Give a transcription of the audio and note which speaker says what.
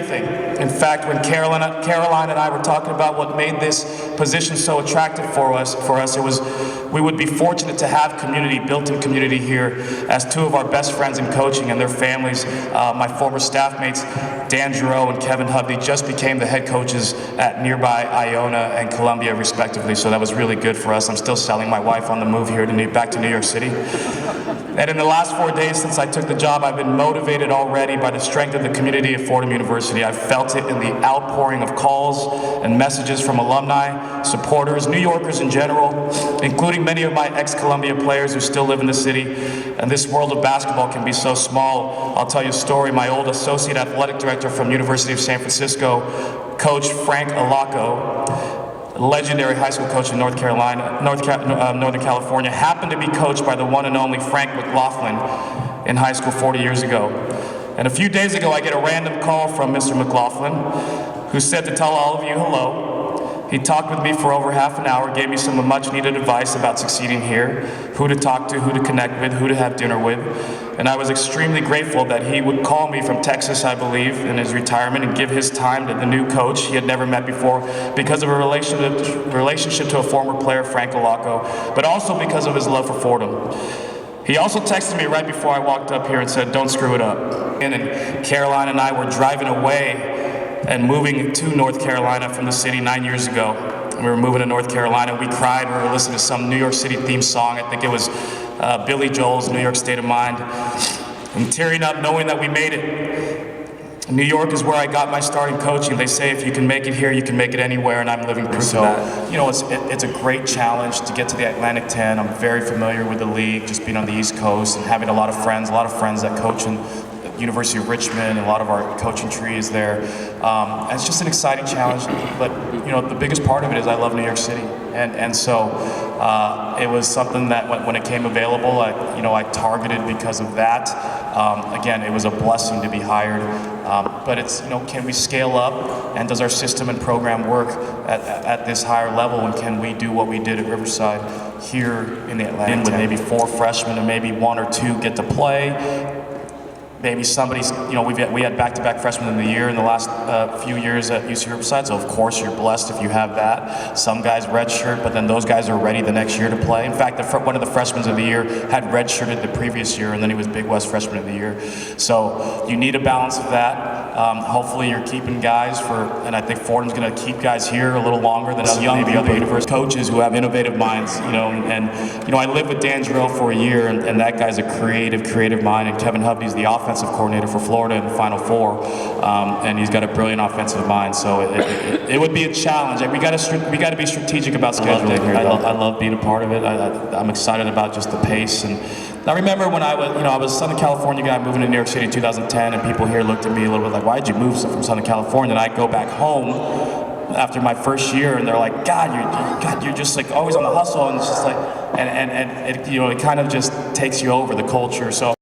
Speaker 1: everything. In fact, when Caroline and I were talking about what made this position so attractive for us, it was we would be fortunate to have community, built-in community here, as two of our best friends in coaching and their families, my former staff mates, Dan Giroux and Kevin Hovey, just became the head coaches at nearby Iona and Columbia, respectively. So that was really good for us. I'm still selling my wife on the move here back to New York City. And in the last 4 days since I took the job, I've been motivated already by the strength of the community at Fordham University. I've felt it in the outpouring of calls and messages from alumni, supporters, New Yorkers in general, including many of my ex-Columbia players who still live in the city. And this world of basketball can be so small. I'll tell you a story. My old associate athletic director from University of San Francisco, Coach Frank Alaco, legendary high school coach in Northern California, happened to be coached by the one and only Frank McLaughlin in high school 40 years ago. And a few days ago, I get a random call from Mr. McLaughlin, who said to tell all of you hello. He talked with me for over half an hour, gave me some much needed advice about succeeding here, who to talk to, who to connect with, who to have dinner with. And I was extremely grateful that he would call me from Texas, I believe, in his retirement and give his time to the new coach he had never met before because of a relationship to a former player, Frank Alaco, but also because of his love for Fordham. He also texted me right before I walked up here and said, "Don't screw it up." And Caroline and I were driving away and moving to North Carolina from the city 9 years ago. We were moving to North Carolina. We cried. We were listening to some New York City theme song. I think it was Billy Joel's New York State of Mind. And tearing up knowing that we made it. New York is where I got my start in coaching. They say if you can make it here, you can make it anywhere, and I'm living proof of that. You know, it's a great challenge to get to the Atlantic 10. I'm very familiar with the league, just being on the East Coast and having a lot of friends that coach in University of Richmond, and a lot of our coaching tree is there. And it's just an exciting challenge, but you know, the biggest part of it is I love New York City, and so it was something that when it came available, I targeted because of that. Again, it was a blessing to be hired, but it's, can we scale up, and does our system and program work at this higher level, and can we do what we did at Riverside here in the Atlantic with maybe 4 freshmen and maybe 1 or 2 get to play. Maybe somebody's, we had back-to-back freshmen of the year in the last few years at UC Riverside, so of course you're blessed if you have that. Some guys redshirt, but then those guys are ready the next year to play. In fact, one of the freshmen of the year had redshirted the previous year, and then he was Big West Freshman of the Year. So you need a balance of that. Hopefully you're keeping guys and I think Fordham's going to keep guys here a little longer than maybe other university coaches who have innovative minds, I lived with Dan Giroux for a year, and that guy's a creative mind, and Kevin Hovey's the offensive coordinator for Florida in the Final Four, and he's got a brilliant offensive mind. So it would be a challenge. We got to be strategic about scheduling. I love being a part of it. I'm excited about just the pace. And I remember when I was a Southern California guy moving to New York City in 2010, and people here looked at me a little bit like, "Why'd you move from Southern California?" And I go back home after my first year, and they're like, God, you're just like always on the hustle," and it's just like, and it kind of just takes you over the culture. So.